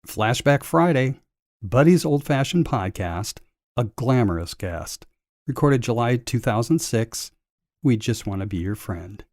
Flashback Friday, BuDDy's Old-Fashioned Podcast, a Glamourous Guest. Recorded July 2006. We just want to be your friend.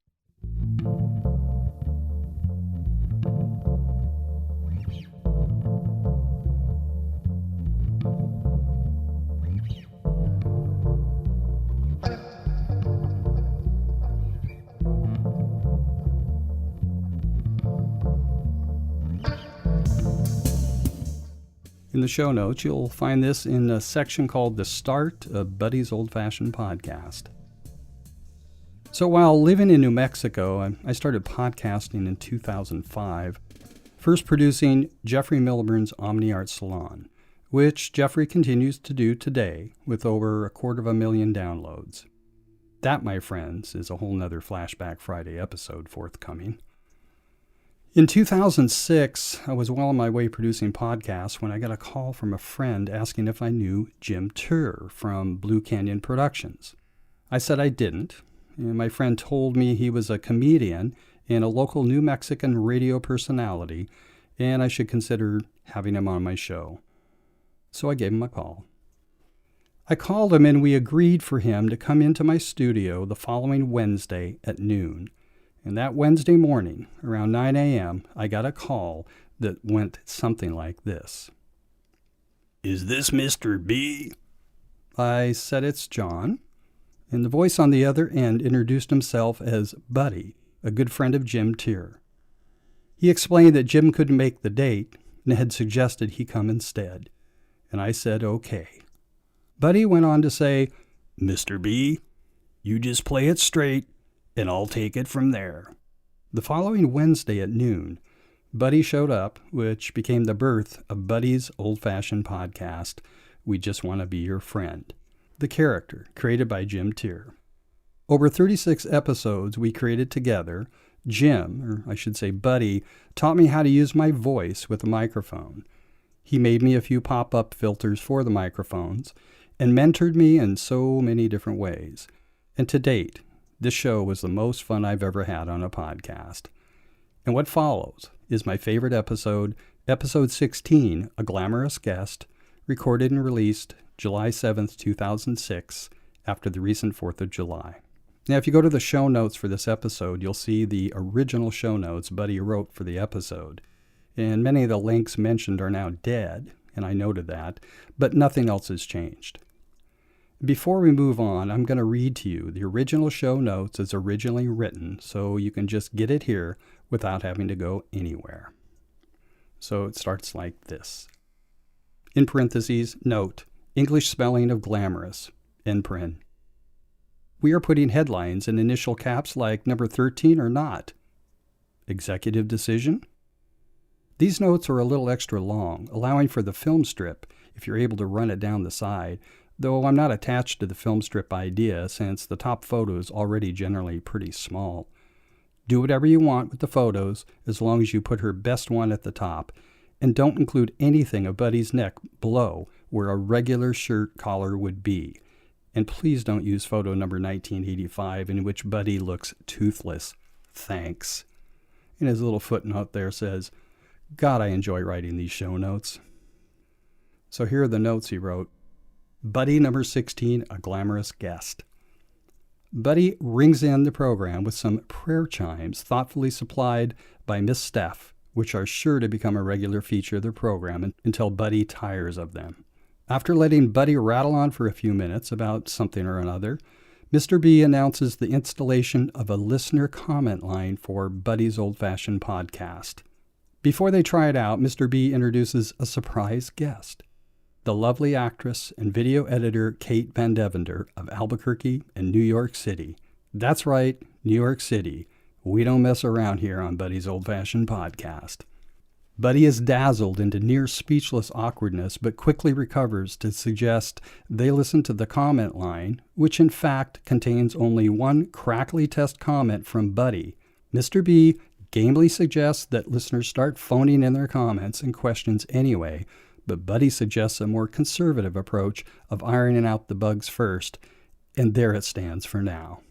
In the show notes, you'll find this in a section called The Start of BuDDy's Old-Fashioned Podcast. So while living in New Mexico, I started podcasting in 2005, first producing Jeffrey Milburn's Omni Art Salon, which Jeffrey continues to do today with over 250,000 downloads. That, my friends, is a whole nother Flashback Friday episode forthcoming. In 2006, I was well on my way producing podcasts when I got a call from a friend asking if I knew Jim Terr from Blue Canyon Productions. I said I didn't, and my friend told me he was a comedian and a local New Mexican radio personality, and I should consider having him on my show. So I gave him a call. I called him and we agreed for him to come into my studio the following Wednesday at noon. And that Wednesday morning, around 9 a.m., I got a call that went something like this. "Is this Mr. B?" I said, "It's John." And the voice on the other end introduced himself as BuDDy, a good friend of Jim Terr. He explained that Jim couldn't make the date and had suggested he come instead. And I said, okay. BuDDy went on to say, "Mr. B, you just play it straight, and I'll take it from there." The following Wednesday at noon, BuDDy showed up, which became the birth of BuDDy's Old-Fashioned Podcast, We Just Want to Be Your Friend, the character created by Jim Terr. Over 36 episodes we created together, Jim, or I should say BuDDy, taught me how to use my voice with a microphone. He made me a few pop-up filters for the microphones and mentored me in so many different ways. And to date, this show was the most fun I've ever had on a podcast. And what follows is my favorite episode, episode 16, A Glamourous Guest, recorded and released July 7th, 2006, after the recent 4th of July. Now, if you go to the show notes for this episode, you'll see the original show notes BuDDy wrote for the episode. And many of the links mentioned are now dead, and I noted that, but nothing else has changed. Before we move on, I'm going to read to you the original show notes as originally written, so you can just get it here without having to go anywhere. So it starts like this. In parentheses, note, English spelling of glamorous, end paren. We are putting headlines in initial caps like number 13 or not. Executive decision? These notes are a little extra long, allowing for the film strip if you're able to run it down the side, though I'm not attached to the film strip idea since the top photo is already generally pretty small. Do whatever you want with the photos as long as you put her best one at the top, and don't include anything of BuDDy's neck below where a regular shirt collar would be. And please don't use photo number 1985 in which BuDDy looks toothless. Thanks. And his little footnote there says, God, I enjoy writing these show notes. So here are the notes he wrote. BuDDy number 16, A Glamourous Guest. BuDDy rings in the program with some prayer chimes thoughtfully supplied by Miss Steph, which are sure to become a regular feature of the program until BuDDy tires of them. After letting BuDDy rattle on for a few minutes about something or another, Mr. B announces the installation of a listener comment line for BuDDy's Old-Fashioned Podcast. Before they try it out, Mr. B introduces a surprise guest. The lovely actress and video editor Kate Van Devender of Albuquerque and New York City. That's right, New York City. We don't mess around here on BuDDy's Old-Fashioned Podcast. BuDDy is dazzled into near speechless awkwardness, but quickly recovers to suggest they listen to the comment line, which in fact contains only one crackly test comment from BuDDy. Mr. B gamely suggests that listeners start phoning in their comments and questions anyway, but BuDDy suggests a more conservative approach of ironing out the bugs first, and there it stands for now.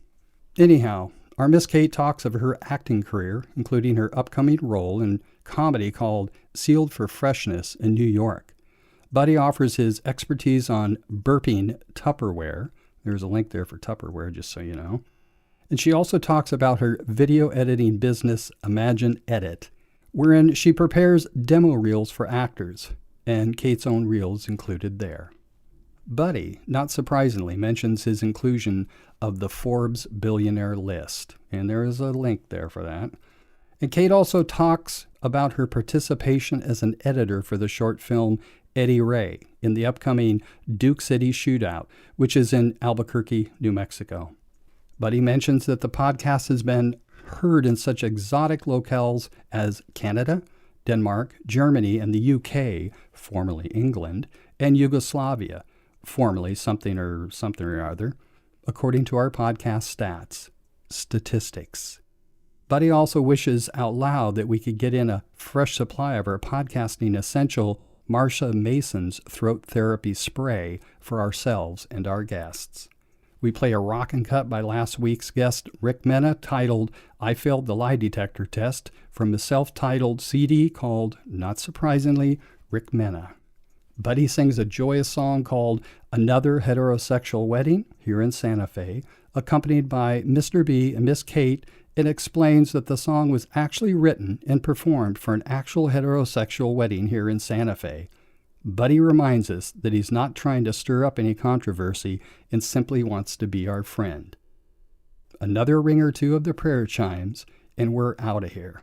Anyhow, our Miss Kate talks of her acting career, including her upcoming role in comedy called Sealed for Freshness in New York. Buddy offers his expertise on burping Tupperware. There's a link there for Tupperware, just so you know. And she also talks about her video editing business, Imagine Edit, wherein she prepares demo reels for actors, and Kate's own reels included there. Buddy, not surprisingly, mentions his inclusion of the Forbes billionaire list, and there is a link there for that. And Kate also talks about her participation as an editor for the short film Eddie Ray in the upcoming Duke City Shootout, which is in Albuquerque, New Mexico. Buddy mentions that the podcast has been heard in such exotic locales as Canada, Denmark, Germany, and the UK, formerly England, and Yugoslavia, formerly something or other, according to our podcast statistics. Buddy also wishes out loud that we could get in a fresh supply of our podcasting essential Marsha Mason's throat therapy spray for ourselves and our guests. We play a rockin' cut by last week's guest, Rick Mena, titled I Failed the Lie Detector Test, from the self-titled CD called, not surprisingly, Rick Mena. Buddy sings a joyous song called Another Heterosexual Wedding here in Santa Fe, accompanied by Mr. B and Miss Kate, and explains that the song was actually written and performed for an actual heterosexual wedding here in Santa Fe. Buddy reminds us that he's not trying to stir up any controversy and simply wants to be our friend. Another ring or two of the prayer chimes, and we're out of here.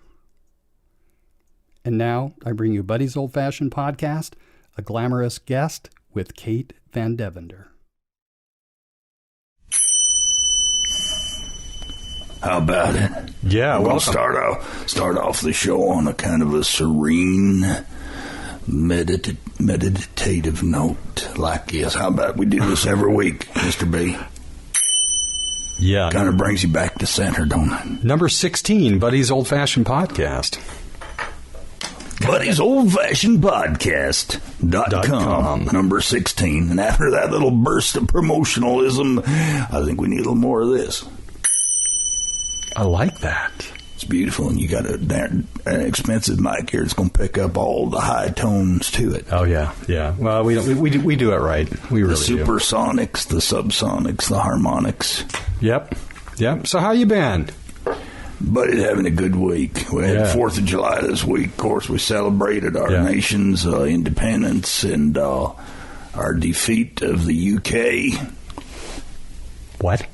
And now I bring you Buddy's Old Fashioned Podcast, a glamorous guest with Kate Van Devender. How about it? Yeah, we'll start off the show on a kind of a serene, meditative note like this. How about we do this every week, Mr. B? Yeah. Kind of brings you back to center, don't it? Number 16, Buddy's Old Fashioned Podcast. Buddy's Old Fashioned Podcast.com. Number 16. And after that little burst of promotionalism, I think we need a little more of this. I like that. It's beautiful, and you got an expensive mic here. It's going to pick up all the high tones to it. Oh yeah. Well, we do it right. We really do. The supersonics, the subsonics, the harmonics. Yep. So how you been? But having a good week. We had the 4th of July this week. Of course, we celebrated our nation's independence and our defeat of the UK. What?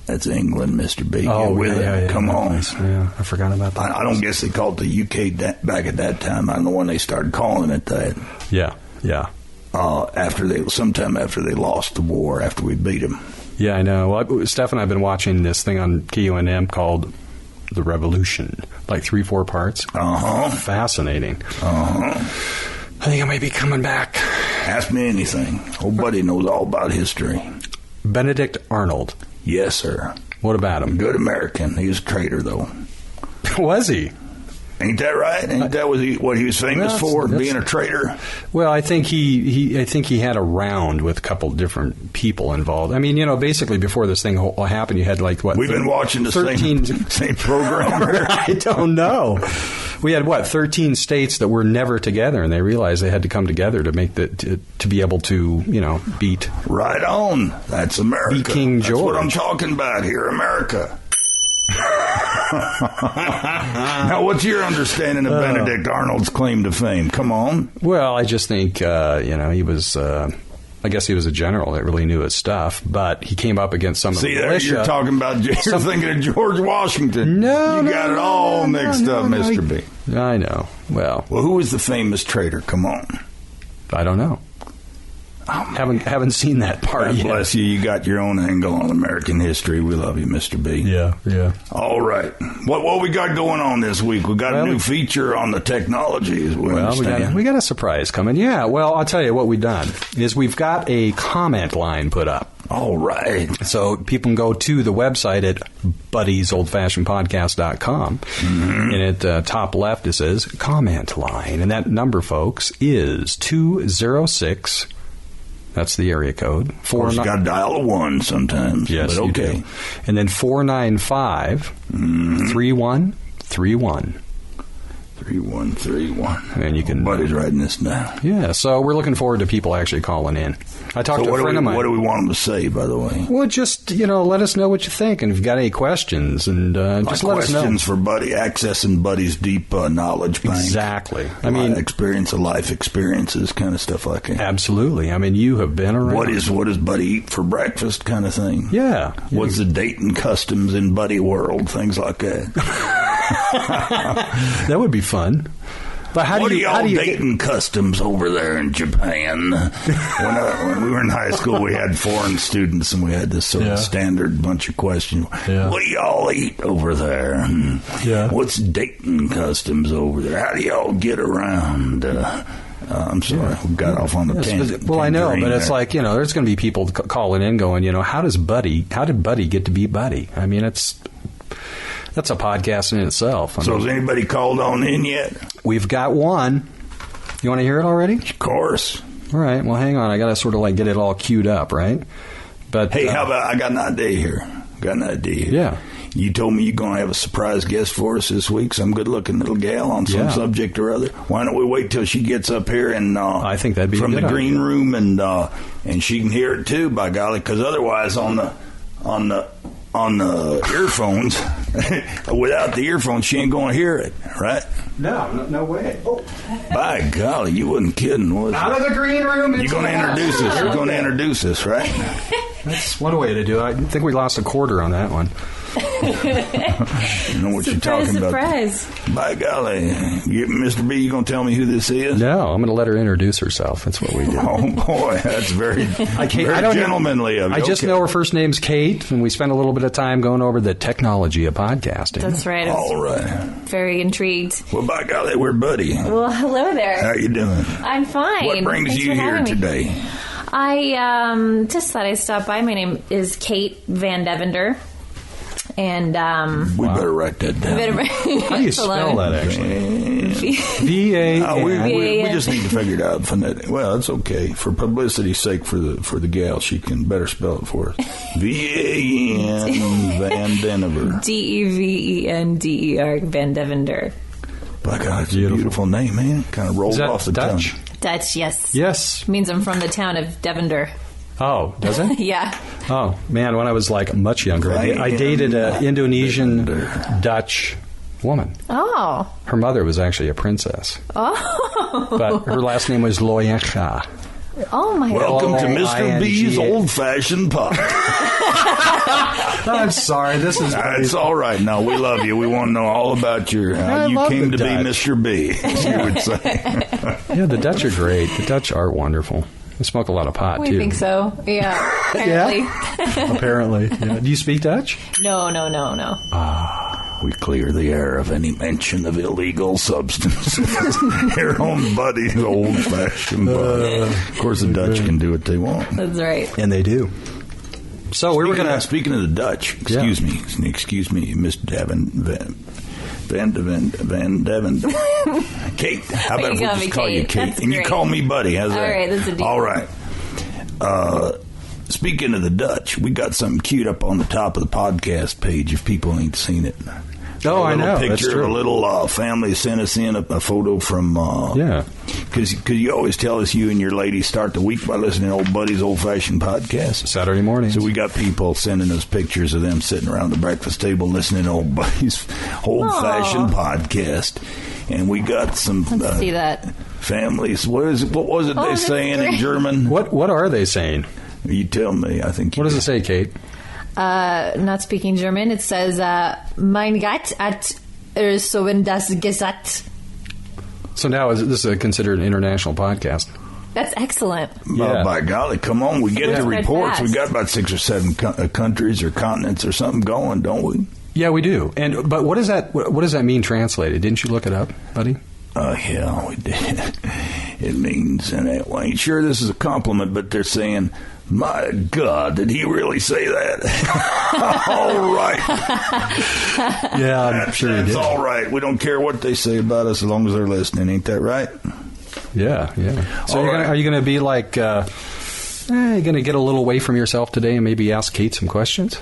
That's England, Mr. B. Oh, yeah. Come on. Nice. Yeah, I forgot about that. I don't guess they called it the UK back at that time. I don't know when they started calling it that. Yeah. Sometime after they lost the war, after we beat them. Yeah, I know. Well, Steph and I have been watching this thing on KUNM called The Revolution, like 3-4 parts. Fascinating. I think I may be coming back. Ask me anything. Old buddy knows all about history. Benedict Arnold. Yes, sir. What about him? Good American. He was a traitor, though. Was he? Ain't that right? Ain't that what he was famous for, being a traitor? Well, I think he had a round with a couple different people involved. I mean, basically before this thing happened, you had like what? We've been watching the same program. I don't know. We had 13 states that were never together, and they realized they had to come together to make to be able to beat. Right on. That's America. Beat King George. That's what I'm talking about here, America. Now, what's your understanding of Benedict Arnold's claim to fame? Come on. Well, I just think, he was, I guess he was a general that really knew his stuff, but he came up against some of the militia. You're talking about, you're thinking of George Washington. No, you got it all mixed up, Mr. B. I know. Well, who was the famous traitor? Come on. I don't know. Haven't seen that part yet. Bless you. You got your own angle on American history. We love you, Mr. B. Yeah. All right. What we got going on this week? We got a new feature on the technology, as we understand. We got a surprise coming. Yeah. Well, I'll tell you what we've done is we've got a comment line put up. All right. So people can go to the website at BuDDy'sOldFashionedPodcast.com. Mm-hmm. And at the top left it says comment line. And that number, folks, is 206. That's the area code. Of course, you got to dial a 1 sometimes. Yes, but okay. You do. And then 495-3131. 3131. And you can... Buddy's writing this down. Yeah, so we're looking forward to people actually calling in. I talked to a friend of mine. What do we want them to say, by the way? Well, just, let us know what you think. And if you've got any questions, and just let us know. Questions for Buddy, accessing Buddy's deep knowledge bank. Exactly. Experience of life experiences, kind of stuff like that. Absolutely. You have been around. What does Buddy eat for breakfast, kind of thing? Yeah. What's the dating customs in Buddy world? Things like that. That would be fun. But what are y'all dating customs over there in Japan? When we were in high school, we had foreign students, and we had this sort of standard bunch of questions. Yeah. What do y'all eat over there? Yeah. What's dating customs over there? How do y'all get around? I'm sorry, we got off on the tangent. Well, I know, but it's like, there's going to be people calling in going, how did Buddy get to be Buddy? That's a podcast in itself. So has anybody called on in yet? We've got one. You want to hear it already? Of course. All right. Well, hang on. I got to sort of get it all queued up, right? But hey, how about I got an idea here? Yeah. You told me you're going to have a surprise guest for us this week, some good-looking little gal on some subject or other. Why don't we wait till she gets up here and I think that'd be from the green room and she can hear it too, by golly, because otherwise on the earphones, without the earphones, she ain't going to hear it, right? No way. Oh. By golly, you wasn't kidding, was you? Out of the green room. You're going to introduce us. You're going to introduce us, right? That's one way to do it. I think we lost a quarter on that one. You know what you're talking about. By golly. Mr. B, you going to tell me who this is? No, I'm going to let her introduce herself. That's what we do. Oh, boy. That's very gentlemanly of you. I just know her first name's Kate, and we spent a little bit of time going over the technology of podcasting. That's right. All right. Very intrigued. Well, by golly, we're Buddy. Well, hello there. How you doing? I'm fine. What brings you here today? I just thought I'd stop by. My name is Kate Van Devender. And we better write that down. How do you spell that, actually? V-A-N. We just need to figure it out. Well, it's okay. For publicity's sake, for the gal, she can better spell it for us. V-A-N Van Denever. D-E-V-E-N-D-E-R Van Devender. By God, it's a beautiful name, man. Kind of rolled off the Dutch? tongue. Dutch, yes. Yes. Means I'm from the town of Devender. Oh, does it? Yeah. Oh, man, when I was much younger, I dated an Indonesian Dutch woman. Oh. Her mother was actually a princess. Oh. But her last name was Loyenka. Oh, my God. Welcome to Mr. B's old-fashioned pop. I'm sorry. This is... It's all right. No, we love you. We want to know all about how you came to be Mr. B, as you would say. Yeah, the Dutch are great. The Dutch are wonderful. They smoke a lot of pot, too. We think so. Yeah. Apparently. Yeah? Apparently. Yeah. Do you speak Dutch? No. We clear the air of any mention of illegal substances. Here on Buddy's old-fashioned bar. Of course, the Dutch can do what they want. That's right. And they do. So we were going to... Speaking of the Dutch, excuse me, Miss Van Devender. Kate, how about if we just call you Kate? That's and great. You call me Buddy. How's that? All right, that's a deal. All right. Speaking of the Dutch, we got something queued up on the top of the podcast page if people ain't seen it. Oh, I know. Picture That's true. of a little family sent us in a photo from... Because you always tell us you and your lady start the week by listening to old Buddy's old-fashioned podcast. Saturday morning. So we got people sending us pictures of them sitting around the breakfast table listening to old Buddy's old-fashioned podcast. And we got some... Let's see that. Families. What was it they saying in German? What are they saying? You tell me. I think. What does it say, Kate? Not speaking German, it says, Mein Gott hat so wenn das gesagt. So now this is considered an international podcast. That's excellent. Well, by golly, come on. We get the reports. Fast. We got about 6 or 7 countries or continents or something going, don't we? Yeah, we do. But what does that mean translated? Didn't you look it up, buddy? Yeah, we did. It means, and I ain't sure this is a compliment, but they're saying, my God, did he really say that? All right. Yeah, I'm sure he did. That's all right. We don't care what they say about us as long as they're listening. Ain't that right? Yeah. So are you going to be like, you're going to get a little away from yourself today and maybe ask Kate some questions?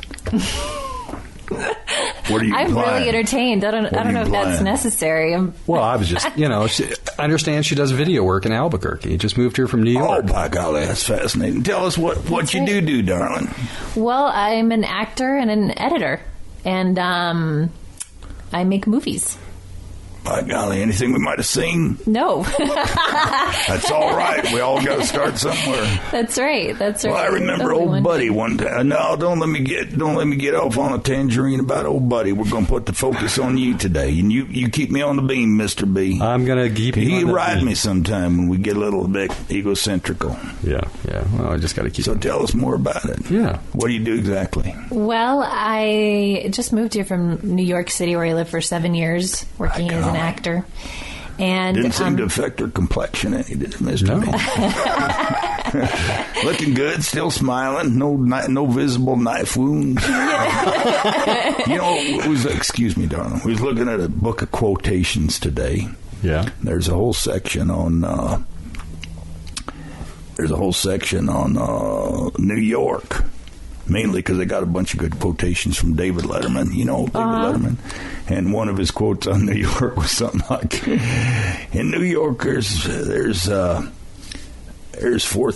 What are you I'm implying? really entertained. I don't know if that's necessary. Well, I was just, I understand she does video work in Albuquerque. Just moved here from New York. Oh, by golly, that's fascinating. Tell us what you do, darling. Well, I'm an actor and an editor, and I make movies. By golly, anything we might have seen? No. That's all right. We all got to start somewhere. That's right. Well, I remember old Buddy one time. No, don't let me get off on a tangerine about old Buddy. We're going to put the focus on you today, and you keep me on the beam, Mr. B. I'm going to keep you on the beam. You ride me sometime when we get a little bit egocentrical. Yeah. Well, I just got to keep. So tell us more about it. Yeah. What do you do exactly? Well, I just moved here from New York City, where I lived for 7 years, working as an actor. And didn't seem to affect her complexion any, did it, Mr. B? Looking good, still smiling, no visible knife wounds. Excuse me, darling. We was looking at a book of quotations today. Yeah. There's a whole section on New York. Mainly because they got a bunch of good quotations from David Letterman. You know, David Letterman. And one of his quotes on New York was something like, in New York, there's 4th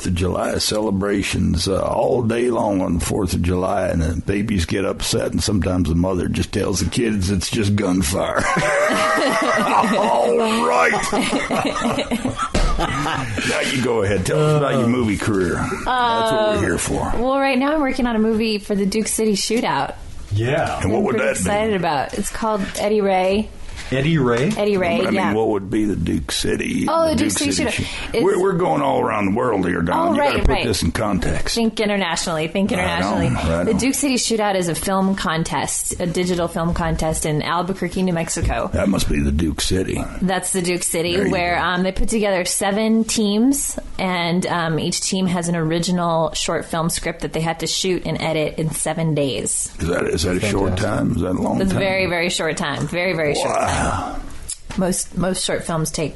of July celebrations all day long on the 4th of July, and the babies get upset, and sometimes the mother just tells the kids it's just gunfire. All right. Now you go ahead. Tell us about your movie career. That's what we're here for. Well, right now I'm working on a movie for the Duke City Shootout. Yeah. And what would that be? I'm excited about. It's called Eddie Ray. Eddie Ray? Eddie Ray, I mean, what would be the Duke City? Oh, the Duke City Shootout. We're going all around the world here, Don. You got to put this in context. Think internationally. Right The Duke City Shootout is a film contest, a digital film contest in Albuquerque, New Mexico. That must be the Duke City. That's the Duke City, where they put together 7 teams, and each team has an original short film script that they have to shoot and edit in 7 days. Is that a short time? Is that a long time? It's a very, very short time. Very, very short time. Most short films take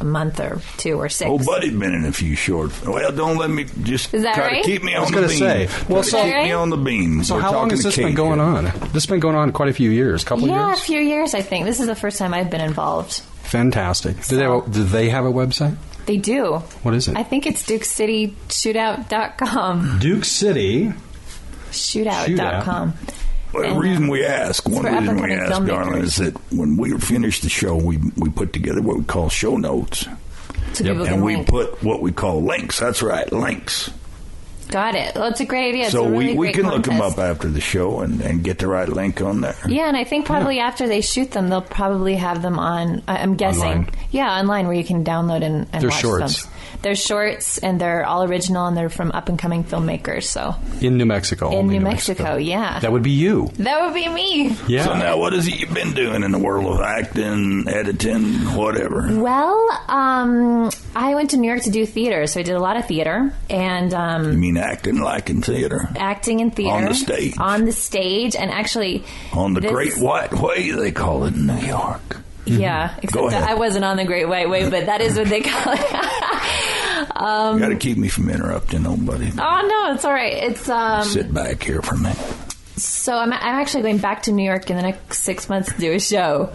a month or 2 or 6. Oh, Buddy's been in a few short. Well, don't let me just Is that try right? to keep me on the beam. I was going to say. Well, keep me on the beam. So how long has this been going on? This has been going on quite a few years. Couple of years? Yeah, a few years, I think. This is the first time I've been involved. Fantastic. Do they have a website? They do. What is it? I think it's DukecityShootout.com. Duke City Shootout.com. Well, the reason we ask, darling, is that when we finish the show, we put together what we call show notes. So people can and we link. put what we call links. That's right, links. Got it. Well, it's a great idea. It's So a really we great can look them contest. up after the show and get the right link on there. Yeah, and I think probably after they shoot them, they'll probably have them on, I'm guessing. Online. Yeah, online where you can download and They're watch shorts. them. They're shorts, and they're all original, and they're from up-and-coming filmmakers. So In New Mexico. In only New Mexico, yeah. That would be you. That would be me. Yeah. So now, what is it you've been doing in the world of acting, editing, whatever? Well, I went to New York to do theater, so I did a lot of theater. And You mean acting like in theater? acting in theater. On the stage. On the stage, and actually... On the Great White Way, they call it in New York. Yeah, except that I wasn't on the Great White Way, but that is what they call it. You got to keep me from interrupting nobody. Oh, no, it's all right. It's Sit back here for a minute. So I'm actually going back to New York in the next 6 months to do a show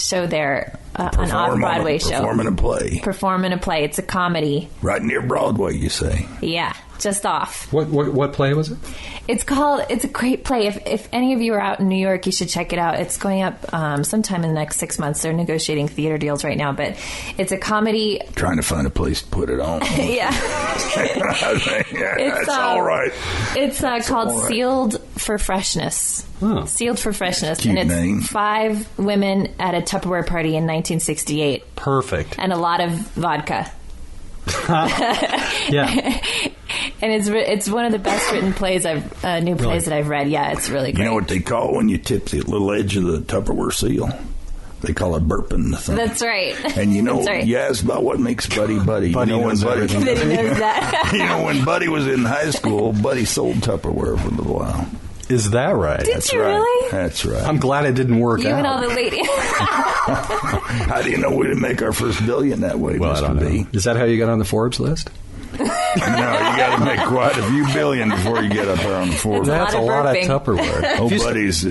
there, an off-Broadway show. Perform in a play. Perform in a play. It's a comedy. Right near Broadway, you say? Yeah, just off. What play was it? It's a great play. If any of you are out in New York, you should check it out. It's going up sometime in the next 6 months. They're negotiating theater deals right now, but it's a comedy. Trying to find a place to put it on. Yeah. That's all right. It's called all right. Sealed for Freshness. Oh. Sealed for Freshness. Cute and it's name. 5 women at a Tupperware party in 1968. Perfect. And a lot of vodka. Yeah. And it's one of the best written plays new plays that I've read. Yeah, it's really great. You know what they call when you tip the little edge of the Tupperware seal? They call it burping the thing. That's right. And you know, That's right. you asked about what makes Buddy. Buddy you know when knows Buddy, everything. That he knows that. you know when Buddy was in high school, Buddy sold Tupperware for a little while. Is that right? Did That's you right. really? That's right. I'm glad it didn't work You out. and all the ladies. How do you know we didn't make our first billion that way, well, I Mr. don't know. B? Is that how you got on the Forbes list? No, you got to make quite a few billion before you get up there on the Forbes. That's a lot of Tupperware. Oh, Buddy's,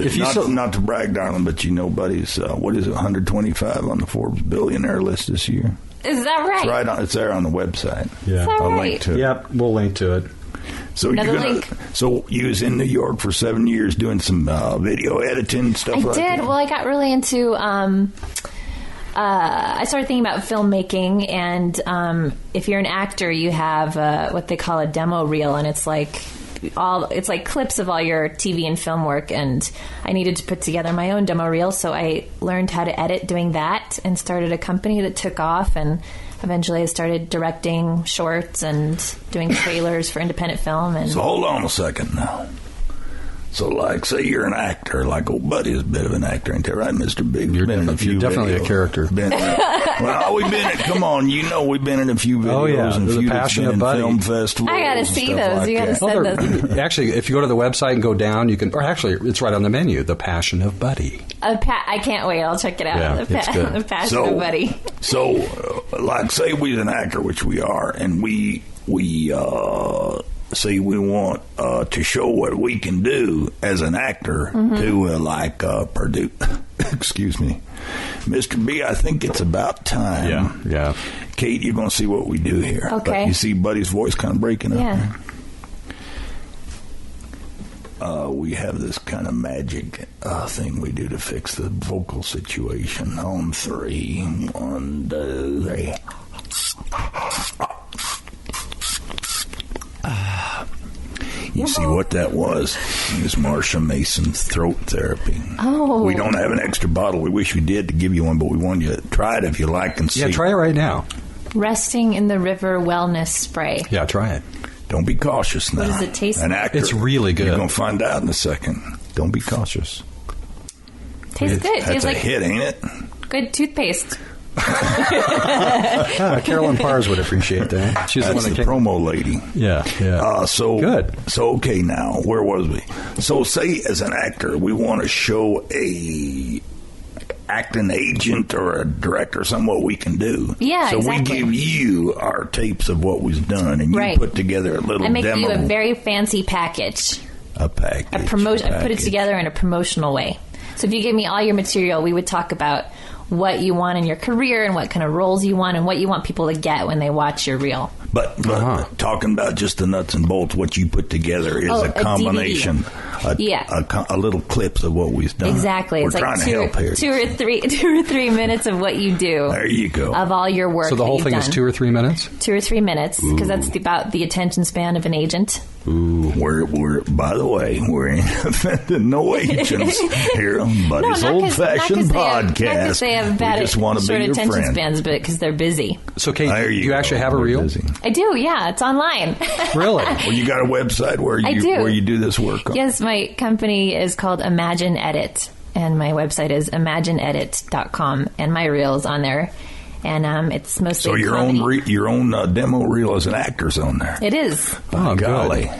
not to brag, darling, but you know Buddy's, what is it, 125 on the Forbes billionaire list this year? Is that right? It's right on. It's there on the website. Yeah, I'll right? link to it. Yep, we'll link to it. So so you was in New York for 7 years doing some video editing and stuff. I did. Well, I got really into. I started thinking about filmmaking, and if you're an actor, you have what they call a demo reel, and it's like clips of all your TV and film work, and I needed to put together my own demo reel, so I learned how to edit doing that and started a company that took off, and eventually I started directing shorts and doing trailers for independent film. And so hold on a second now. So, like, say you're an actor, like old Buddy is a bit of an actor, ain't that right, Mr. Big? You're definitely a character. Well, we've been come on, we've been in a few videos and The Passion of Buddy film festivals. I gotta see those. Like you gotta send those. Actually, if you go to the website and go down, you can. Or actually, it's right on the menu. The Passion of Buddy. I can't wait. I'll check it out. Yeah, the Passion of Buddy. So, like, say we're an actor, which we are, and we say we want to show what we can do as an actor to produce. Excuse me, Mr. B. I think it's about time. Yeah. Kate, you're going to see what we do here. Okay. But you see Buddy's voice kind of breaking up. Yeah. We have this kind of magic thing we do to fix the vocal situation. On 3, 1, 2, 3. You see what that was? It was Marsha Mason's throat therapy. Oh. We don't have an extra bottle. We wish we did to give you one, but we want you to try it if you like and see. Yeah, try it right now. Resting in the River Wellness Spray. Yeah, try it. Don't be cautious now. What does it taste like? An actor, it's really good. You're going to find out in a second. Don't be cautious. Tastes good. That's a hit, ain't it? Good toothpaste. Carolyn Pars would appreciate that. She's That's the one that promo lady. Yeah. Good. So, okay, now, where was we? So, say, as an actor, we want to show a acting agent or a director something what we can do. Yeah, so exactly. we give you our tapes of what was done, and you put together a little demo. I make you a very fancy package. A package. I put it together in a promotional way. So if you give me all your material, we would talk about what you want in your career and what kind of roles you want and what you want people to get when they watch your reel. But talking about just the nuts and bolts, what you put together is a combination. A little clips of what we've done. Exactly. We're it's trying like to help here. 2 or 3 minutes of what you do. There you go. Of all your work. So the whole thing done. is 2 or 3 minutes? 2 or 3 minutes, because that's about the attention span of an agent. Ooh, we're by the way, we ain't offending no agents here on Buddy's Old Fashioned Podcast. Not because they have bad short attention spans, but because they're busy. So, Kate, you actually have a reel? I do, yeah. It's online. Really? Well, you got a website where you do this work on? Yes, my company is called Imagine Edit, and my website is imagineedit.com, and my reel is on there. And it's mostly so your own demo reel as an actor's on there. It is. Oh, golly.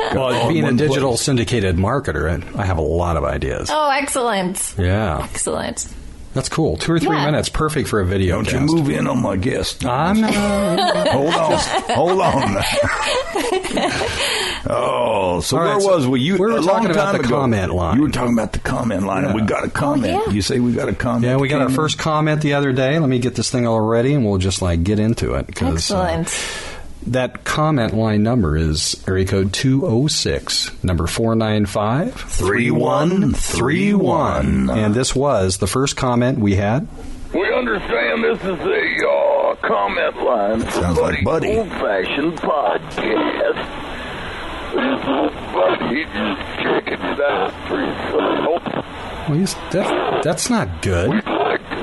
Well, being a digital syndicated marketer, I have a lot of ideas. Oh, excellent. Yeah. Excellent. That's cool. 2 or 3 minutes. Perfect for a video. Don't you move in on my guest. I'm not. Hold on. Oh, so where was we? We were talking about the comment line. You were talking about the comment line, and we got a comment. Yeah. You say we got a comment? Yeah, we got our first comment the other day. Let me get this thing all ready, and we'll just get into it. Excellent. That comment line number is area code 206, number 495-3131. And this was the first comment we had. We understand this is a comment line for Sounds like Buddy. Old Fashioned Podcast. Buddy just checking it out for yourself. Well, that's not good. We'd like to say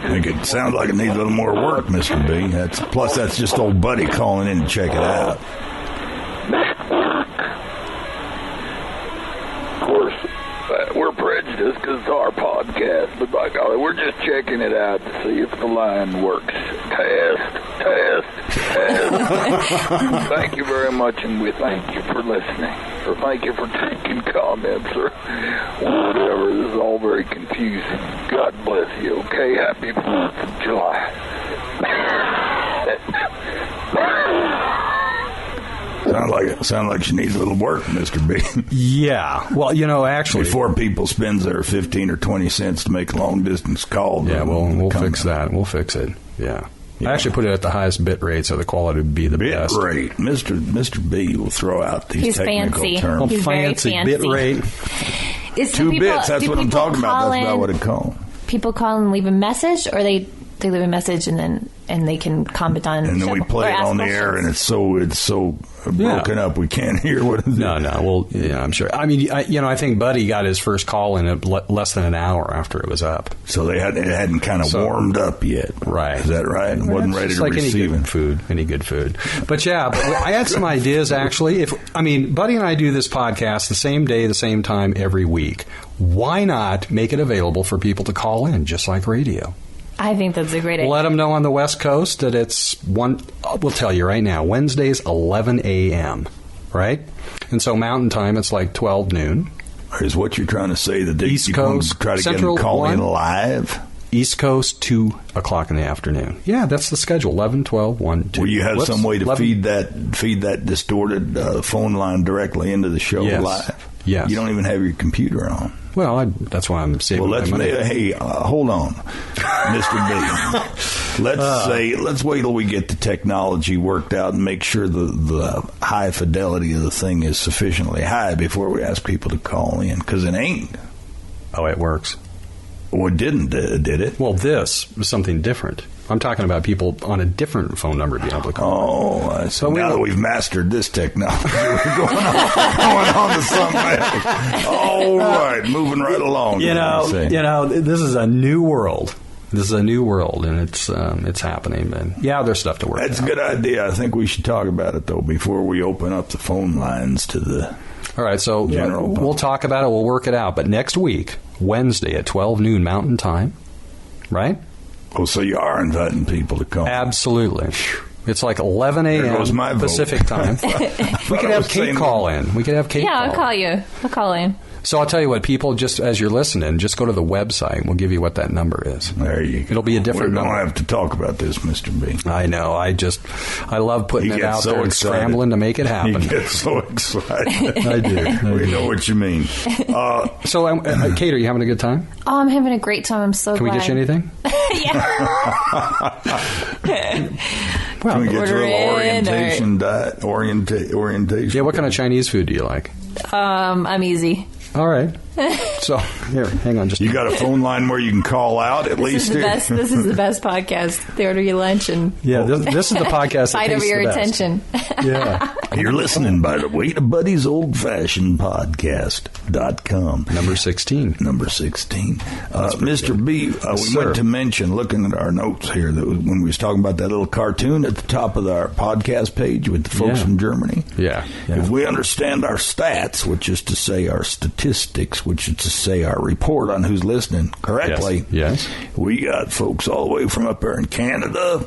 I think it sounds like it needs a little more work, Mr. B. Plus, that's just old Buddy calling in to check it out. Of course, we're prejudiced because it's our podcast, but by golly, we're just checking it out to see if the line works. Test. Thank you very much, and we thank you for listening, or thank you for taking comments, or whatever. This is all very confusing. God bless you, okay? Happy 4th of July. Sound like she needs a little work, Mr. B. Yeah. Well, actually, before people spends their 15 or 20 cents to make a long distance call. Yeah, we'll fix that. We'll fix it. Yeah. I actually put it at the highest bit rate, so the quality would be the best. Bit rate. Mr. B will throw out these technical terms. He's fancy. Bit rate. 2 bits. That's what I'm talking about. That's about what it calls. People call and leave a message, or they leave a message and they can comment on. And then we play it on the air, and it's so broken up we can't hear what it is. No. Well, yeah, I'm sure. I mean, I think Buddy got his first call in at less than an hour after it was up. So it hadn't kind of warmed up yet. Right. Is that right? It wasn't ready to receive any good food. But yeah, I had some ideas actually. Buddy and I do this podcast the same day, the same time every week. Why not make it available for people to call in, just like radio? I think that's a great idea. Let them know on the West Coast that it's we'll tell you right now, Wednesdays, 11 a.m., right? And so Mountain Time, it's like 12 noon. Is what you're trying to say that East Coast, try to Central, get them call in live? East Coast, 2 o'clock in the afternoon. Yeah, that's the schedule, 11, 12, 1, 2. Will you have some way to 11? feed that distorted phone line directly into the show live? Yes. You don't even have your computer on. Well, that's why I'm saving my money. Hold on, Mr. B. Let's wait till we get the technology worked out and make sure the high fidelity of the thing is sufficiently high before we ask people to call in, because it ain't. Oh, it works. Well, it didn't, did it? Well, this was something different. I'm talking about people on a different phone number being able to call. Oh, so now that we've mastered this technology, we're going on to something else. All right, moving right along. This is a new world. And it's happening. Man. Yeah, there's stuff to work. That's a good idea. I think we should talk about it though before we open up the phone lines to the. All right, so we'll talk about it. We'll work it out. But next week, Wednesday at 12 noon Mountain Time, right? Oh, so you are inviting people to come? Absolutely. It's like 11 a.m. Pacific time. We could have Kate call in. Yeah, I'll call you. I'll call in. So I'll tell you what, people, just as you're listening, just go to the website. We'll give you what that number is. There you go. It'll be a different number. We don't have to talk about this, Mr. B. I know. I love putting it out there and scrambling to make it happen. You get so excited. I do. We know what you mean. So, Kate, are you having a good time? Oh, I'm having a great time. I'm so glad. Can we get you anything? Can we get you a little orientation? Yeah, what kind of Chinese food do you like? I'm easy. All right. So, here, hang on. You got a phone line where you can call out at least? This is the best podcast. They order you lunch and... Yeah, this is the podcast that fight over your attention. Yeah. You're listening, by the way, to BuDDy's Old Fashioned Podcast.com. Number 16. Mr. B, we went to mention, looking at our notes here, that when we was talking about that little cartoon at the top of our podcast page with the folks from Germany. Yeah. If we understand our stats, which is to say our statistics, which is to say our report on who's listening correctly. Yes. We got folks all the way from up there in Canada,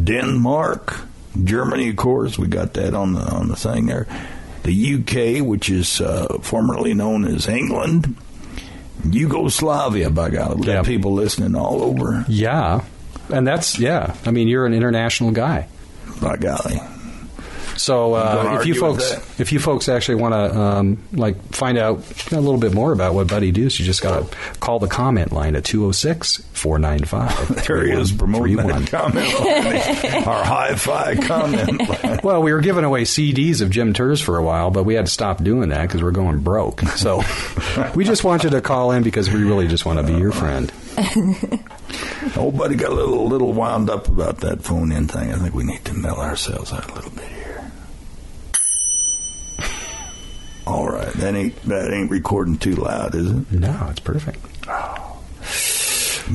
Denmark, Germany, of course. We got that on the thing there. The UK, which is formerly known as England. Yugoslavia, by God. We got people listening all over. Yeah. And that's, I mean, you're an international guy. By golly. So if you folks actually want to find out a little bit more about what BuDDy does, you just got to call the comment line at 206-495. There he is promoting that comment line, our hi-fi comment line. Well, we were giving away CDs of Jim Terr's for a while, but we had to stop doing that because we're going broke. So we just want you to call in because we really just want to be your friend. Old buddy got a little wound up about that phone-in thing. I think we need to mellow ourselves out a little bit here. All right, that ain't recording too loud, is it? No, it's perfect. Oh.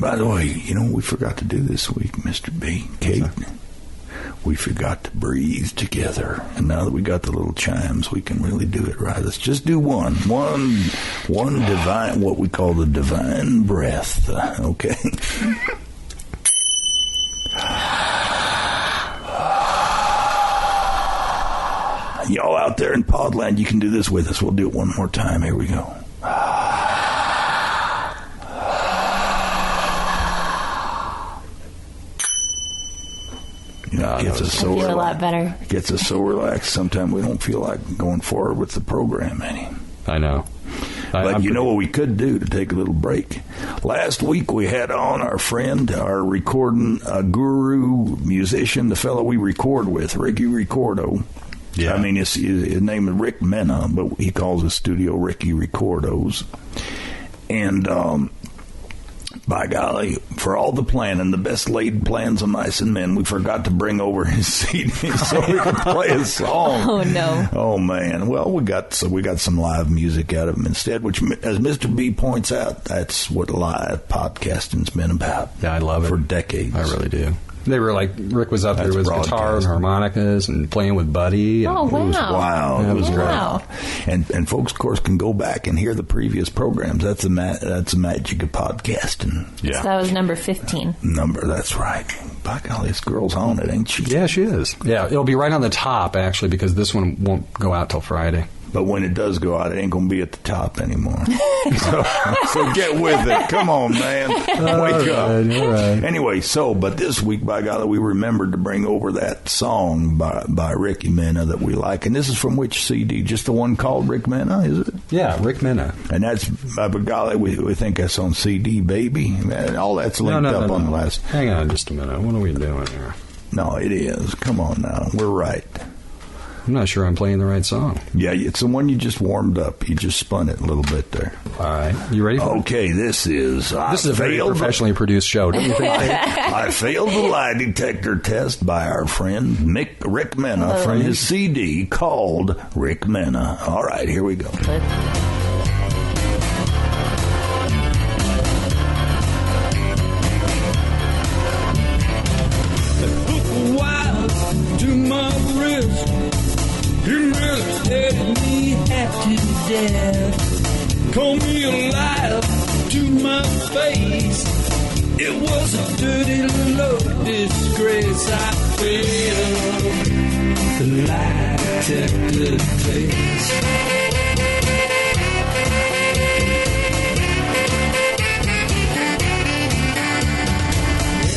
By the way, we forgot to do this week, Mr. B. Kate. We forgot to breathe together, and now that we got the little chimes, we can really do it right. Let's just do one divine, what we call the divine breath. Okay. Y'all out there in Podland, you can do this with us. We'll do it one more time. Here we go. You know, it gets us so I feel relaxed. a lot better. It gets us so relaxed. Sometimes we don't feel like going forward with the program any. I know. But you know what we could do to take a little break? Last week we had on our friend, our recording guru, musician, the fellow we record with, Ricky Ricordo. Yeah. I mean, his name is Rick Mena, but he calls his studio Ricky Recordos. And by golly, for all the planning, the best laid plans of mice and men, we forgot to bring over his CD so we could play a song. Oh, no. Oh, man. Well, we got some live music out of him instead, which, as Mr. B points out, that's what live podcasting's been about. Yeah, I love it. For decades. I really do. They were like, Rick was up there with guitar and harmonicas and playing with Buddy. And Oh, wow. It was wild. It was great. Wow. And folks, of course, can go back and hear the previous programs. That's the magic of podcasting. Yeah. So that was number 15. That's right. By golly, this girl's on it, ain't she? Yeah, she is. Yeah, it'll be right on the top, actually, because this one won't go out till Friday. But when it does go out, it ain't going to be at the top anymore. so get with it. Come on, man. Wake up. All right. Anyway, but this week, by golly, we remembered to bring over that song by Ricky Mena that we like. And this is from which CD? Just the one called Rick Mena, is it? Yeah, Rick Mena. And that's, by golly, we think that's on CD, baby. Man, all that's linked up on the last. Hang on just a minute. What are we doing here? No, it is. Come on now. We're right. I'm not sure I'm playing the right song. Yeah, it's the one you just warmed up. You just spun it a little bit there. All right. You ready for it? Okay, this is a very professionally produced show, don't you think? I failed the lie detector test by our friend Rick Mena from his CD called Rick Mena. All right, here we go. To my wrist, you really let me half to death. Call me alive to my face. It was a dirty low disgrace. I failed the lie detector test.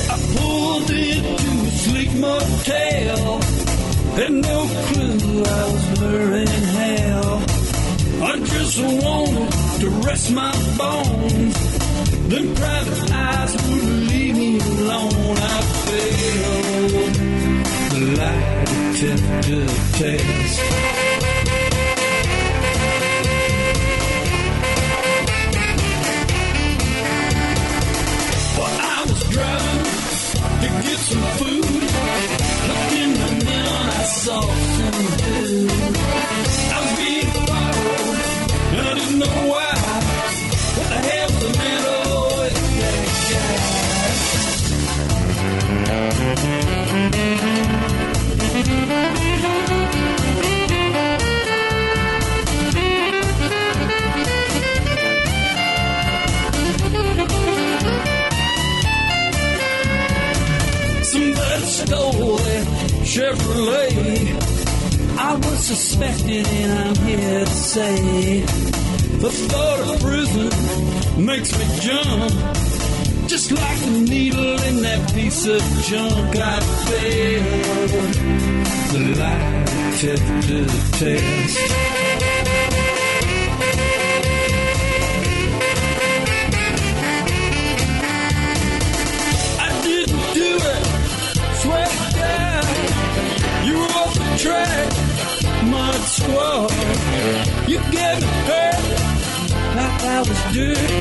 I pulled into a sleek motel. Had no clue I was luring hell. I just wanted to rest my bones. Them private eyes wouldn't leave me alone. I failed the lie detector test. Well, I was driving to get some food. Looked in the mirror, I saw some dude. I was being followed, and I didn't know why. What the hell was the matter with that guy? Somebody stole that Chevrolet. I was suspected, and I'm here to say the thought of prison makes me jump. Just like a needle in that piece of junk. I failed the lie detector test. I didn't do it, swear to God. You were off the track, Mud Squad. You gave me hurt like I was dirt.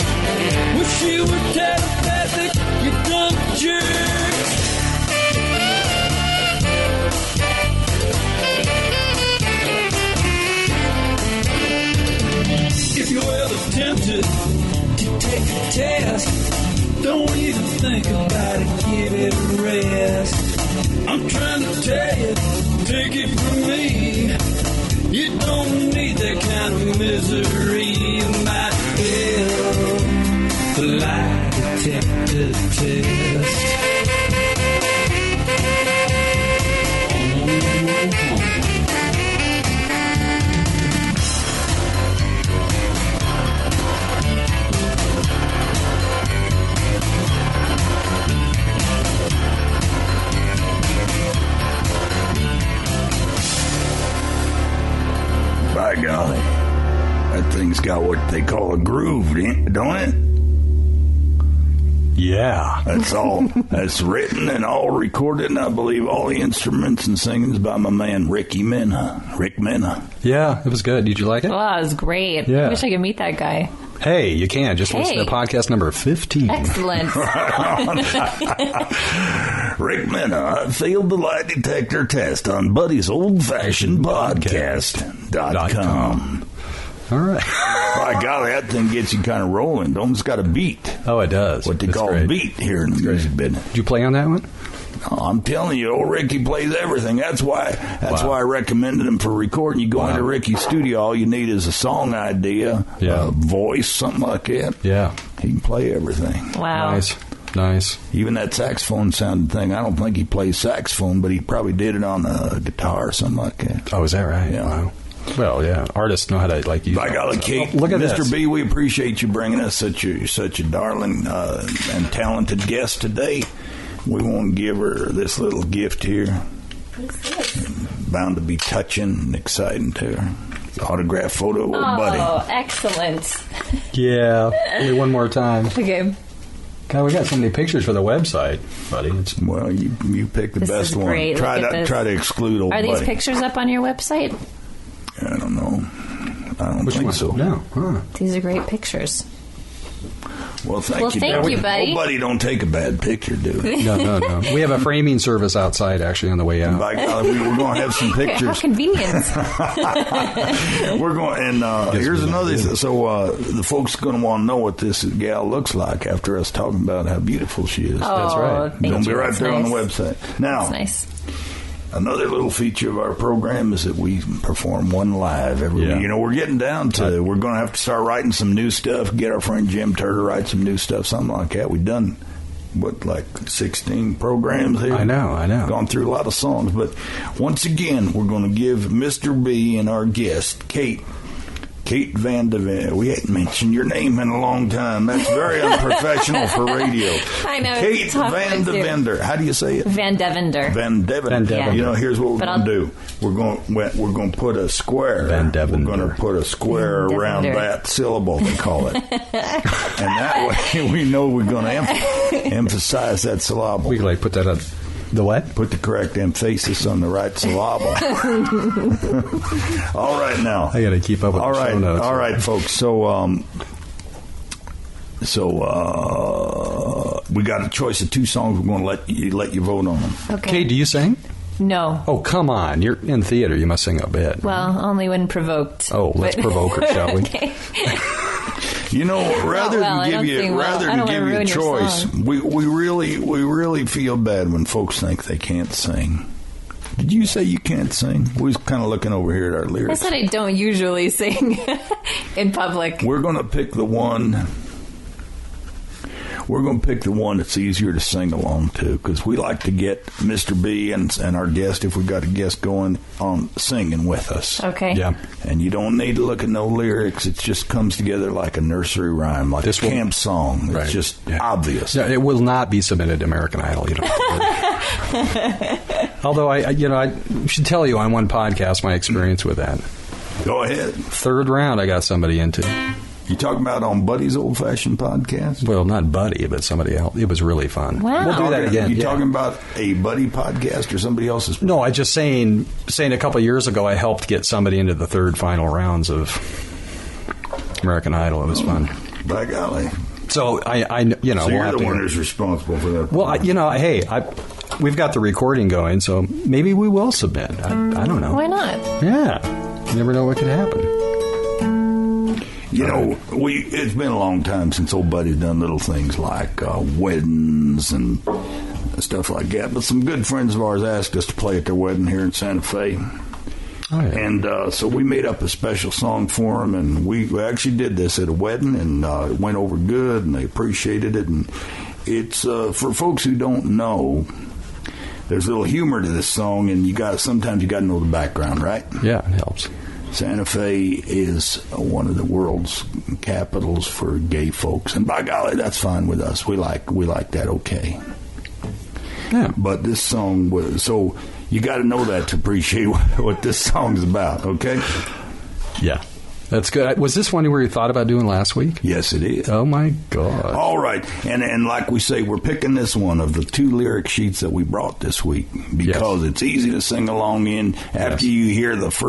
Wish you were telepathic, you dumb jerk. If you're ever tempted to take a test, don't even think about it, give it a rest. I'm trying to tell you, take it from me, you don't need that kind of misery. You might fail the lie detector test. got what they call a groove, don't it? Yeah. That's all. That's written and all recorded, and I believe all the instruments and singings by my man Rick Mena. Yeah, it was good. Did you like it? Oh, it was great. Yeah. I wish I could meet that guy. Hey, you can. Just listen to podcast number 15. Excellent. Rick Mena failed the lie detector test on Buddy's Old-Fashioned Podcast.com. All right. By golly, that thing gets you kind of rolling. Don't it's got a beat. Oh, it does. What they call a beat here in the music business. Did you play on that one? Oh, I'm telling you, old Ricky plays everything. That's why I recommended him for recording. You go into Ricky's studio, all you need is a song idea, a voice, something like that. Yeah. He can play everything. Wow. Nice. Even that saxophone sounding thing, I don't think he plays saxophone, but he probably did it on a guitar or something like that. Oh, is that right? Yeah. Wow. Well, yeah, artists know how to use. By golly, Kate, look at Mr. this. B, we appreciate you bringing us such a darling and talented guest today. We want to give her this little gift here. Bound to be touching and exciting to her. Autograph photo of Buddy. Oh, excellent. Yeah, only one more time. Okay. God, we got so many pictures for the website, Buddy. Well, you pick the This best is one. great. Try Look at to exclude old Are Buddy. these pictures up on your website? I don't know. I don't think so. No. Huh. These are great pictures. Well, thank you, buddy. Old Buddy don't take a bad picture, do we? No. We have a framing service outside, actually, on the way out. By golly, we're going to have some pictures. How convenient. We're going, and here's another. So the folks are going to want to know what this gal looks like after us talking about how beautiful she is. Oh, That's right. thank Going to be you. right That's there on the nice. website. Now, That's nice. another little feature of our program is that we perform one live every week. You know, we're getting down to, we're going to have to start writing some new stuff, get our friend Jim Terr to write some new stuff, something like that. We've done, 16 programs here? I know. Gone through a lot of songs. But once again, we're going to give Mr. B and our guest, Kate Van de Vender. We ain't mentioned your name in a long time. That's very unprofessional for radio. I know. Kate it's tough Van de to do. Vender. How do you say it? Van Devender. Van Devender. Yeah. You know, here's what we're But going to do. We're going to put a square. Van Devender. We're going to put a square Van around Devender. that syllable, they call it. And that way we know we're going to emphasize that syllable. We could put that on the what? Put the correct emphasis on the right syllable. All right, now. I got to keep up with the show notes. All right, folks. So we got a choice of two songs. We're going to let you vote on them. Okay. Kate, do you sing? No. Oh, come on. You're in theater. You must sing a bit. Well, only when provoked. Oh, let's provoke her, shall we? Okay. You know, rather I than don't give sing well. I you don't wanna a ruin your choice, song. we really feel bad when folks think they can't sing. Did you say you can't sing? We was kind of looking over here at our I lyrics. said I don't usually sing in public. We're going to pick the one. We're going to pick the one that's easier to sing along to, because we like to get Mr. B and our guest, if we've got a guest going on singing with us. Okay. Yeah. And you don't need to look at no lyrics. It just comes together like a nursery rhyme, like This a will- camp song. It's Right. just Yeah. obvious. Yeah, it will not be submitted to American Idol. You don't have to worry. Although I should tell you on one podcast my experience with that. Go ahead. Third round, I got somebody into. You talking about on Buddy's Old-Fashioned Podcast? Well, not Buddy, but somebody else. It was really fun. Wow. We'll do that again. You yeah. talking about a Buddy podcast or somebody else's? No, I just saying a couple of years ago, I helped get somebody into the third final rounds of American Idol. It was fun. By golly. So So we'll you're have the to. one who's responsible for that. Well, we've got the recording going, so maybe we will submit. I don't know. Why not? Yeah, you never know what could happen. You know, it's been a long time since old Buddy's done little things like weddings and stuff like that. But some good friends of ours asked us to play at their wedding here in Santa Fe. Oh, yeah. And so we made up a special song for them, and we actually did this at a wedding, and it went over good, and they appreciated it. And it's for folks who don't know, there's a little humor to this song, and sometimes you got to know the background, right? Yeah, it helps. Santa Fe is one of the world's capitals for gay folks, and by golly, that's fine with us. We like that, okay. Yeah. But this song was so. You got to know that to appreciate what this song's about, okay? Yeah. That's good. Was this one where you thought about doing last week? Yes, it is. Oh, my God. All right. And like we say, we're picking this one of the 2 lyric sheets that we brought this week because it's easy to sing along in. After you hear this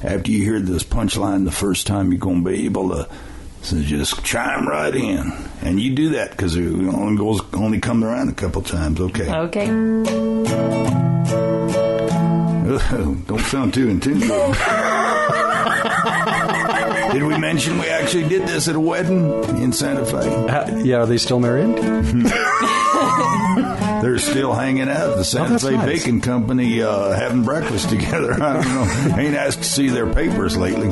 punchline the first time, you're going to be able to just chime right in. And you do that because it only comes around a couple times. Okay. Okay. Don't sound too intense. Did we mention we actually did this at a wedding in Santa Fe? Yeah, are they still married? They're still hanging out at the Santa Fe Bacon Company having breakfast together. I don't know. Ain't asked to see their papers lately.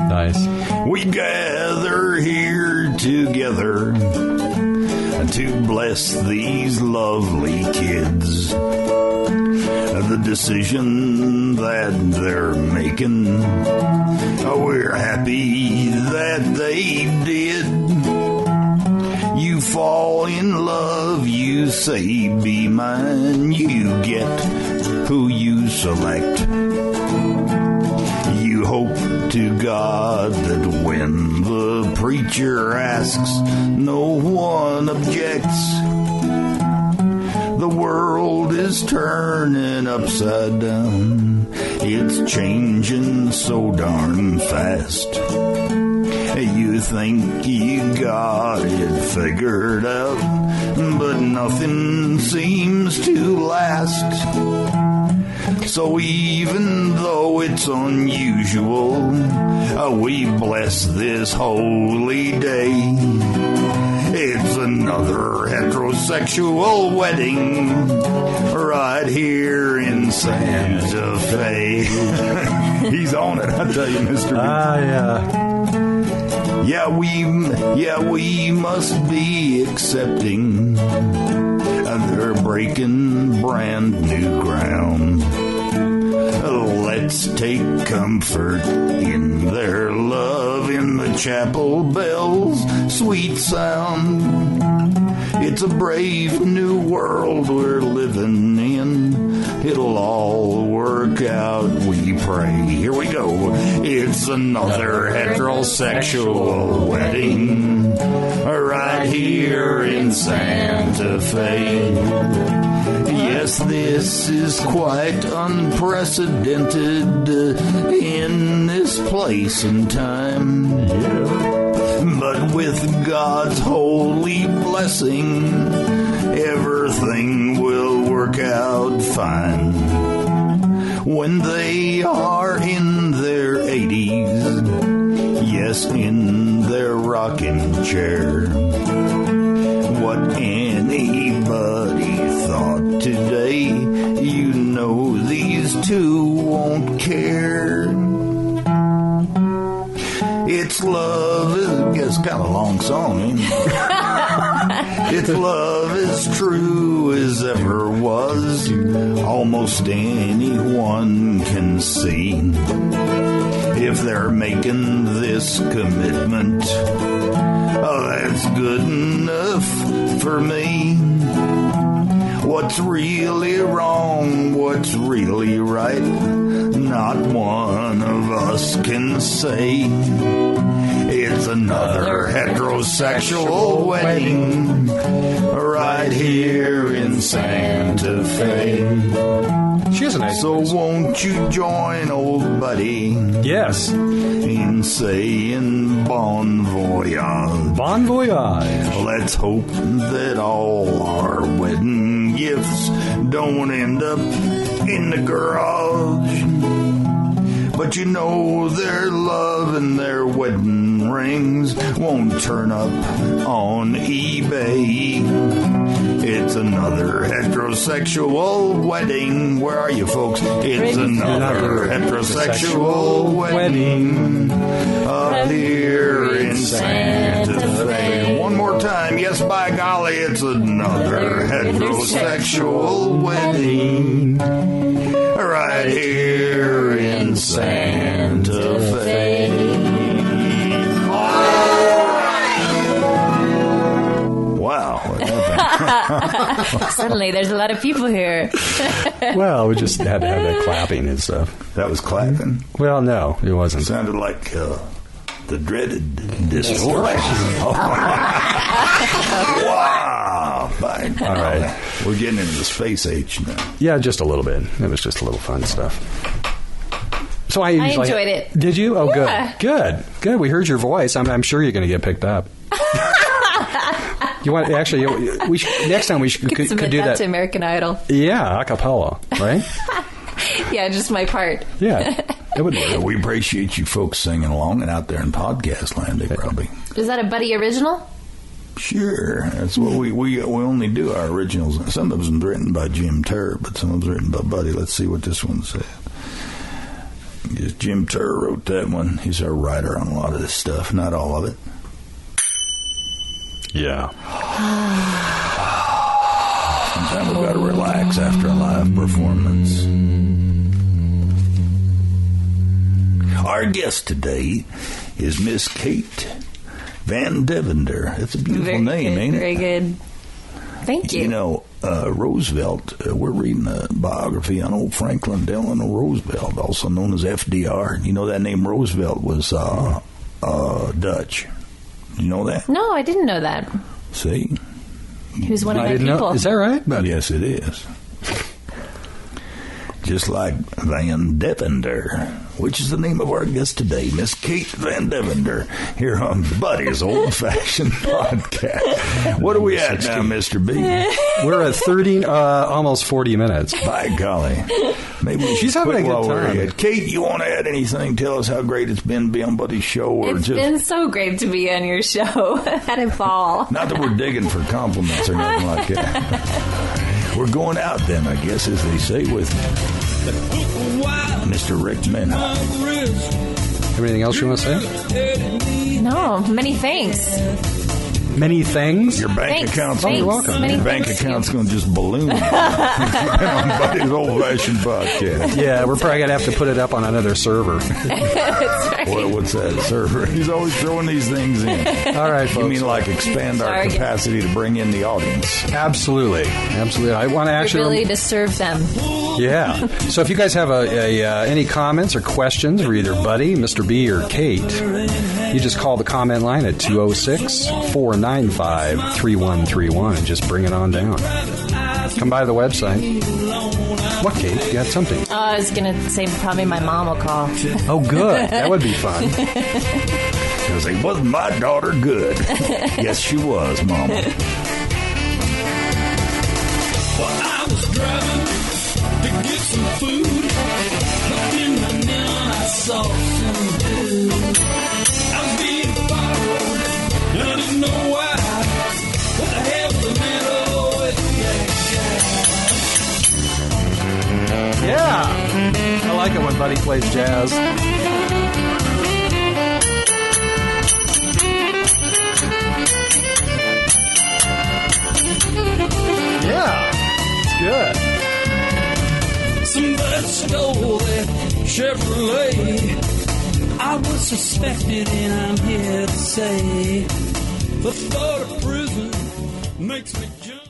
Nice. We gather here together to bless these lovely kids. The decision that they're making, we're happy that they did. You fall in love, you say be mine, you get who you select. You hope to God that when the preacher asks, no one objects. The world is turning upside down. It's changing so darn fast. You think you got it figured out, but nothing seems to last. So even though it's unusual, we bless this holy day. It's another heterosexual wedding right here in Santa Fe. He's on it, I tell you, Mr. Yeah, we must be accepting. They're breaking brand new ground. Let's take comfort in their love, in the chapel bells' sweet sound. It's a brave new world we're living in. It'll all work out, we pray. Here we go. It's another heterosexual wedding right here in Santa Fe. Yes, this is quite unprecedented in this place and time. But with God's holy blessing, everything will work out fine. When they are in their 80s, yes, in their rocking chair. What anybody thought today, you know these two won't care. It's love, it's kind of a long song, ain't it? It's love as true as ever was, almost anyone can see. If they're making this commitment, that's good enough for me. What's really wrong, what's really right, not one of us can say. It's another heterosexual wedding right here in Santa Fe. She has a nice So voice. won't you join old buddy? Yes. In saying bon voyage. Bon voyage. Let's hope that all our wedding gifts don't end up in the garage. But you know their love and their wedding rings won't turn up on eBay. It's another heterosexual wedding. Where are you, folks? It's another heterosexual wedding up here in Santa Fe. One more time. Yes, by golly, it's another heterosexual wedding right here in Santa Fe. Wow. What happened? Suddenly, there's a lot of people here. Well, we just had to have that clapping and stuff. That was clapping? Well, no, it wasn't. It sounded like the dreaded distortion. Wow. Fine. All right. We're getting into the space age now. Yeah, just a little bit. It was just a little fun stuff. So I enjoyed it. Did you? Oh, Yeah. Good. We heard your voice. I'm sure you're going to get picked up. You want actually? Next time we could do that to American Idol. Yeah, a cappella, right? Yeah, just my part. Yeah, it would work. We appreciate you folks singing along, and out there in podcast land, they probably. Is that a Buddy original? Sure, that's what we only do our originals. Some of them written by Jim Terr, but some of them written by Buddy. Let's see what this one says. Yes, Jim Terr wrote that one. He's our writer on a lot of this stuff, not all of it. Yeah. Sometimes we've got to relax after a live performance. Our guest today is Miss Kate Van Devender. That's a beautiful name, ain't it? Very good. Thank you. You know, Roosevelt, we're reading a biography on old Franklin Delano Roosevelt, also known as FDR. You know that name Roosevelt was Dutch. You know that? No, I didn't know that. See? He was one of my didn't people. know. Is that right? Yes, it is. Just like Van Devender, which is the name of our guest today, Miss Kate Van Devender, here on BuDDy's Old Fashioned Podcast. What are we at now, Mr. B? We're at 30, almost 40 minutes. By golly. Maybe we She's should having a quit good while we're time. ahead. Kate, you want to add anything? Tell us how great it's been to be on BuDDy's show. Or It's just been so great to be on your show. Had a ball. not that we're digging for compliments or nothing like that. We're going out then, I guess, as they say, with Mr. Rick Menha. Anything else you want to say? No, many thanks. Many things. Your bank Thanks, account's thanks, you're welcome. many Your bank thanks. account's going to just balloon on BuDDy's Old Fashioned Podcast. Yeah, we're probably going to have to put it up on another server. That's right. What's that server? He's always throwing these things in. All right, folks. You mean like expand our Sorry. capacity to bring in the audience? Absolutely. I want to Your actually. ability to serve them. Yeah. So if you guys have any comments or questions for either Buddy, Mr. B, or Kate, you just call the comment line at 206-495-3131 and just bring it on down. Come by the website. What, Kate? You got something? I was going to say probably my mom will call. Oh, good. That would be fun. Because it wasn't my daughter good. Yes, she was, Mama. Well, I was driving to get some food. Looked in the neon, I saw some dude. I was being followed, and I didn't know why. What the hell's the matter with Yeah. I like it when Buddy plays jazz. Yeah. It's good. Somebody stole that Chevrolet. I was suspected, and I'm here to say the thought of prison makes me jump.